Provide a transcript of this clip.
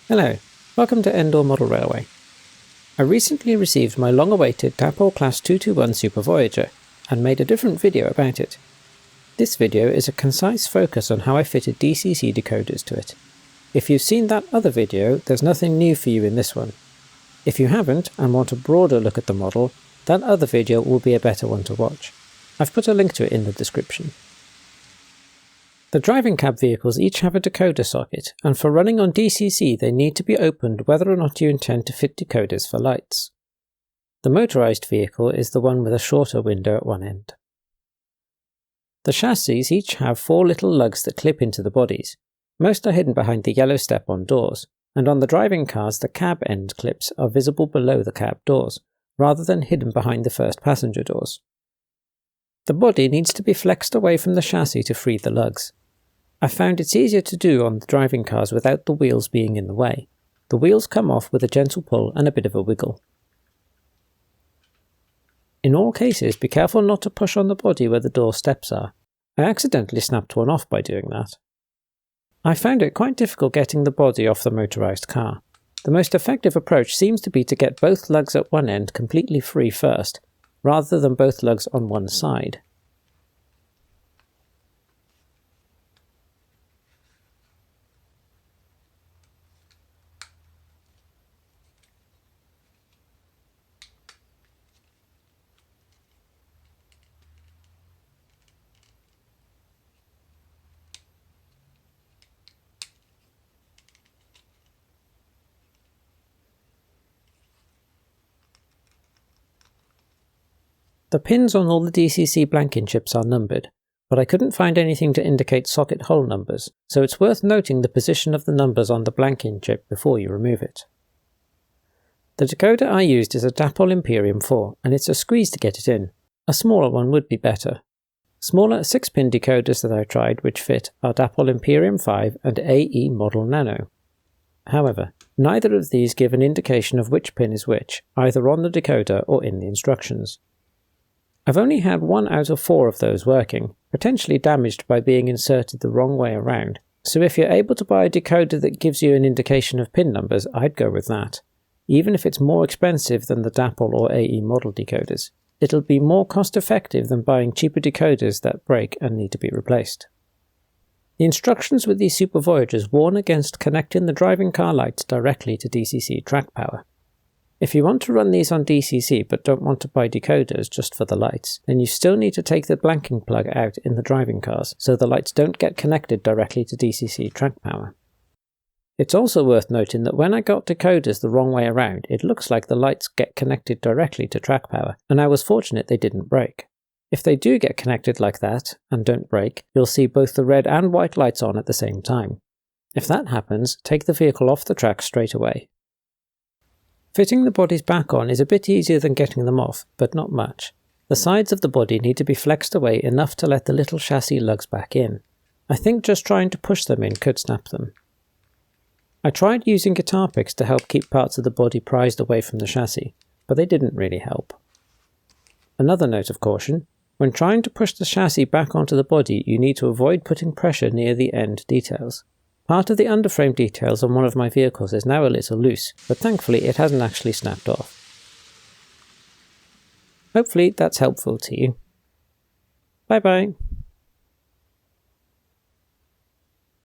Hello, welcome to Endor Model Railway. I recently received my long-awaited Dapol Class 221 Super Voyager and made a different video about it. This video is a concise focus on how I fitted DCC decoders to it. If you've seen that other video, there's nothing new for you in this one. If you haven't and want a broader look at the model, that other video will be a better one to watch. I've put a link to it in the description. The driving cab vehicles each have a decoder socket, and for running on DCC they need to be opened whether or not you intend to fit decoders for lights. The motorised vehicle is the one with a shorter window at one end. The chassis each have 4 little lugs that clip into the bodies. Most are hidden behind the yellow step-on doors, and on the driving cars the cab end clips are visible below the cab doors, rather than hidden behind the first passenger doors. The body needs to be flexed away from the chassis to free the lugs. I found it's easier to do on the driving cars without the wheels being in the way. The wheels come off with a gentle pull and a bit of a wiggle. In all cases, be careful not to push on the body where the door steps are. I accidentally snapped one off by doing that. I found it quite difficult getting the body off the motorised car. The most effective approach seems to be to get both lugs at one end completely free first, rather than both lugs on one side. The pins on all the DCC blanking chips are numbered, but I couldn't find anything to indicate socket hole numbers, so it's worth noting the position of the numbers on the blanking chip before you remove it. The decoder I used is a Dapol Imperium 4, and it's a squeeze to get it in. A smaller one would be better. Smaller 6-pin decoders that I tried which fit are Dapol Imperium 5 and AE Model Nano. However, neither of these give an indication of which pin is which, either on the decoder or in the instructions. I've only had 1 out of 4 of those working, potentially damaged by being inserted the wrong way around, so if you're able to buy a decoder that gives you an indication of pin numbers, I'd go with that. Even if it's more expensive than the Dapol or AE model decoders, it'll be more cost effective than buying cheaper decoders that break and need to be replaced. The instructions with these Super Voyagers warn against connecting the driving car lights directly to DCC track power. If you want to run these on DCC but don't want to buy decoders just for the lights, then you still need to take the blanking plug out in the driving cars so the lights don't get connected directly to DCC track power. It's also worth noting that when I got decoders the wrong way around, it looks like the lights get connected directly to track power, and I was fortunate they didn't break. If they do get connected like that, and don't break, you'll see both the red and white lights on at the same time. If that happens, take the vehicle off the track straight away. Fitting the bodies back on is a bit easier than getting them off, but not much. The sides of the body need to be flexed away enough to let the little chassis lugs back in. I think just trying to push them in could snap them. I tried using guitar picks to help keep parts of the body prized away from the chassis, but they didn't really help. Another note of caution: when trying to push the chassis back onto the body, you need to avoid putting pressure near the end details. Part of the underframe details on one of my vehicles is now a little loose, but thankfully it hasn't actually snapped off. Hopefully that's helpful to you. Bye bye.